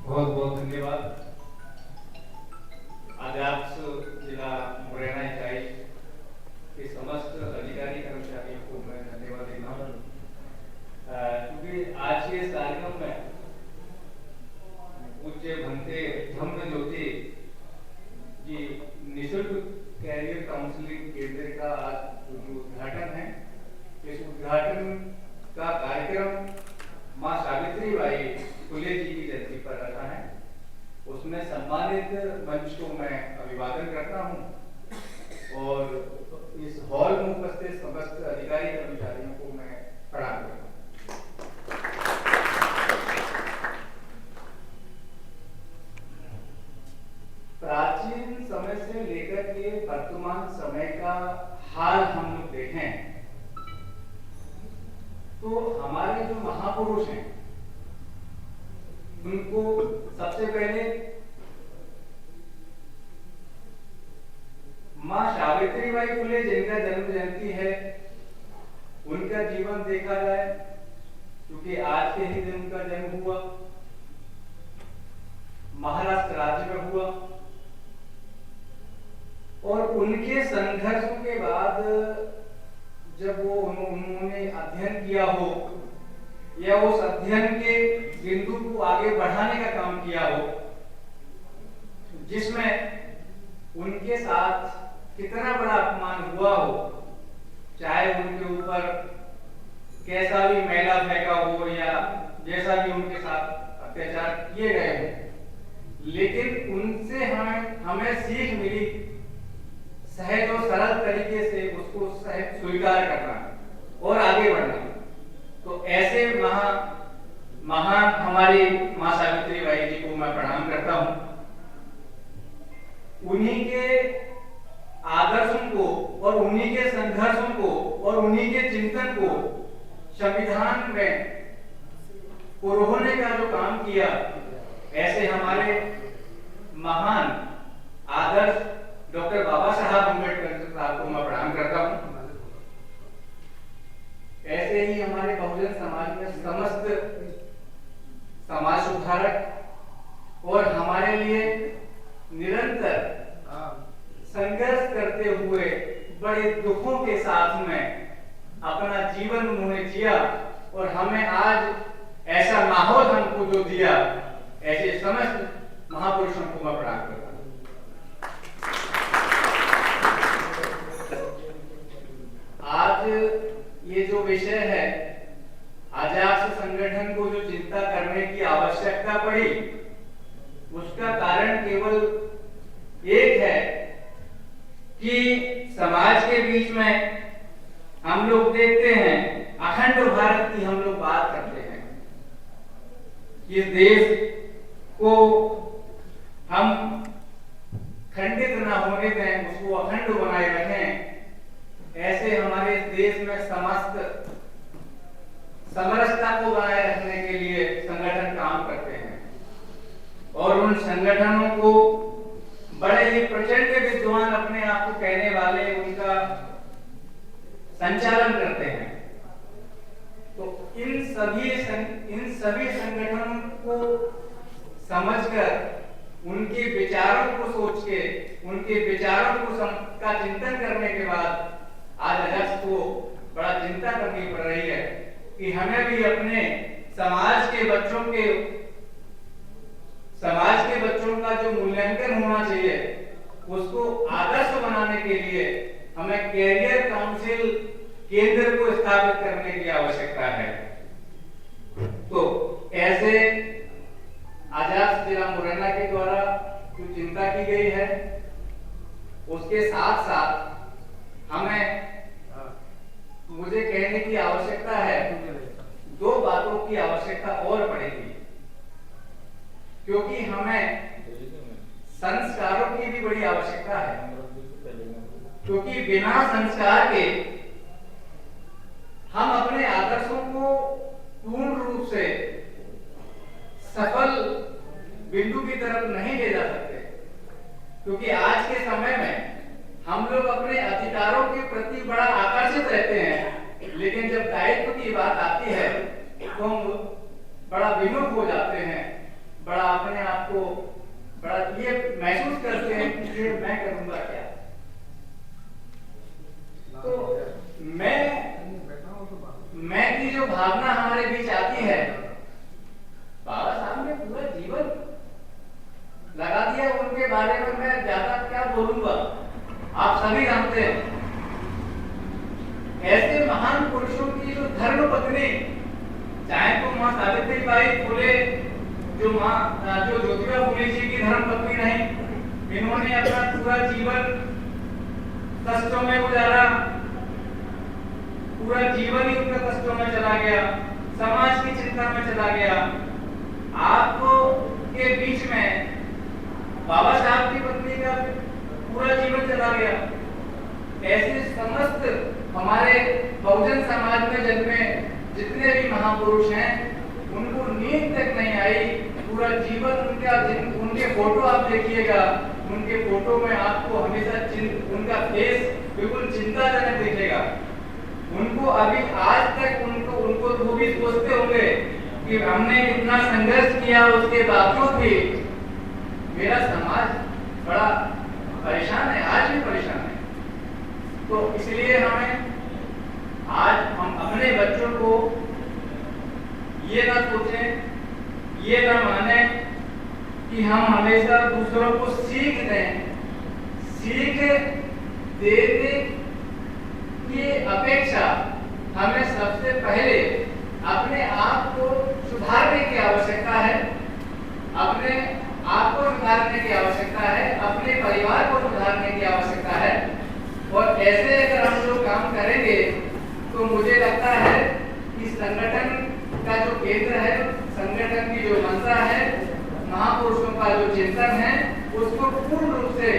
बहुत बहुत धन्यवाद। आजाद जिला मुरैना इकाई के समस्त अधिकारी कर्मचारियों को मैं धन्यवाद देता हूँ, क्योंकि आज के इस कार्यक्रम में पूज्य भंते धम्म ज्योति जी निःशुल्क कैरियर काउंसलिंग केंद्र का आज जो उद्घाटन है, इस उद्घाटन का कार्यक्रम माँ सावित्री बाई फुले जी की जयंती पर रखा है। उसमें सम्मानित मंच को मैं अभिवादन करता हूँ और इस हॉल में उपस्थित समस्त अधिकारी कर्मचारियों को मैं प्रणाम करता हूँ। प्राचीन समय से लेकर के वर्तमान समय का हाल हम लोग देखें तो हमारे जो महापुरुष हैं उनको सबसे पहले मां सावित्रीबाई फुले जिनका जन्म जयंती है उनका जीवन देखा जाए, क्योंकि आज के ही दिन उनका जन्म हुआ, महाराष्ट्र राज्य में हुआ और उनके संघर्षों के बाद जब वो उन्होंने अध्ययन किया हो या उस अध्ययन के बिंदु को आगे बढ़ाने का काम किया हो, जिसमें उनके साथ कितना बड़ा अपमान हुआ हो, चाहे उनके ऊपर कैसा भी मैला फेंका हो या जैसा भी उनके साथ अत्याचार किए गए हो, लेकिन उनसे हमें सीख मिली सहज और सरल तरीके से उसको सहज स्वीकार करना और आगे बढ़ना। तो ऐसे महान हमारी मां सावित्रीबाई जी को मैं प्रणाम करता हूं। उन्हीं के आदर्शों को और उन्हीं के संघर्षों को और उन्हीं के चिंतन को संविधान में पुरोहने का जो काम किया, ऐसे हमारे महान आदर्श डॉक्टर बाबा साहब अम्बेडकर साहब को मैं प्रणाम करता हूं। ऐसे ही हमारे बहुजन समाज में समस्त समाज सुधारक और हमारे लिए निरंतर संघर्ष करते हुए बड़े दुखों के साथ में अपना जीवन उन्होंने जिया और हमें आज ऐसा माहौल हमको जो दिया, ऐसे समस्त महापुरुषों को मैं प्रणाम करता हूं। आज ये जो विषय है, आजाद संगठन को जो चिंता करने की आवश्यकता पड़ी, उसका कारण केवल एक है कि समाज के बीच में हम लोग देखते हैं, अखंड भारत की हम लोग बात करते हैं, इस देश को हम खंडित न होने दें, उसको अखंड बनाए रखें। ऐसे हमारे देश में समस्त समरसता को बनाए रखने के लिए संगठन काम करते हैं और उन संगठनों को बड़े ही प्रचंड विद्वान अपने आप को कहने वाले उनका संचालन करते हैं। तो इन सभी संगठनों को समझकर, उनके विचारों को सोच के, उनके विचारों को का चिंतन करने के बाद आज अध्यक्ष को बड़ा चिंता करनी पड़ रही है कि हमें भी अपने समाज के बच्चों का जो मूल्यांकन होना चाहिए, उसको आदर्श बनाने के लिए हमें कैरियर काउंसिल केंद्र को स्थापित करने की आवश्यकता है। तो ऐसे आजाद जिला मुरैना के द्वारा जो चिंता की गई है, उसके साथ साथ हमें मुझे कहने की आवश्यकता है, दो बातों की आवश्यकता और पड़ेगी, क्योंकि हमें संस्कारों की भी बड़ी आवश्यकता है, क्योंकि बिना संस्कार के हम अपने आदर्शों को पूर्ण रूप से सफल बिंदु की तरफ नहीं ले जा सकते। क्योंकि आज के समय में हम लोग अपने अधिकारों के प्रति बड़ा आकर्षित रहते हैं, लेकिन जब दायित्व की बात आती है तो हम बड़ा विमुख हो जाते हैं। बड़ा अपने आप को बड़ा ये महसूस करते हैं कि ये मैं करूंगा क्या। तो मैं की जो भावना हमारे बीच आती है, बाबा साहब ने पूरा जीवन लगा दिया, उनके बारे में मैं ज्यादा क्या बोलूंगा, आप सभी जानते हैं। ऐसे महान पुरुषों की जो धर्म पत्नी, चाहे तो मां सावित्रीबाई फुले जो ज्योतिबा फुले जी की धर्म पत्नी रही, इन्होंने अपना पूरा जीवन कष्टों में गुजारा, पूरा जीवन ही उनका कष्टों में चला गया, समाज की चिंता में चला गया। आपको के बीच में बाबा साहब की पत्नी का पूरा जीवन चला गया। ऐसे समस्त हमारे बहुजन समाज में जन्मे जितने भी महापुरुष हैं, उनको नींद तक नहीं आई, पूरा जीवन उनके फोटो आप देखिएगा, उनके फोटो में आपको हमेशा उनका फेस बिल्कुल चिंताजनक दिखेगा। उनको अभी आज तक उनको वो भी सोचते होंगे कि हमने इतना संघर्ष किया, उसके बावजूद भी मेरा समाज बड़ा परेशान है, आज भी परेशान है। तो इसलिए आज हम अपने बच्चों को ये ना सोचें, ये ना माने कि हम हमेशा दूसरों को सीख दें। सीख देने की अपेक्षा हमें सबसे पहले अपने आप को सुधारने की आवश्यकता है, अपने आप को सुधारने की आवश्यकता है, अपने परिवार को सुधारने की आवश्यकता है। और ऐसे अगर हम लोग काम करेंगे तो मुझे लगता है कि संगठन का जो केंद्र है, संगठन की जो मंशा है, महापुरुषों का जो चिंतन है, उसको पूर्ण रूप से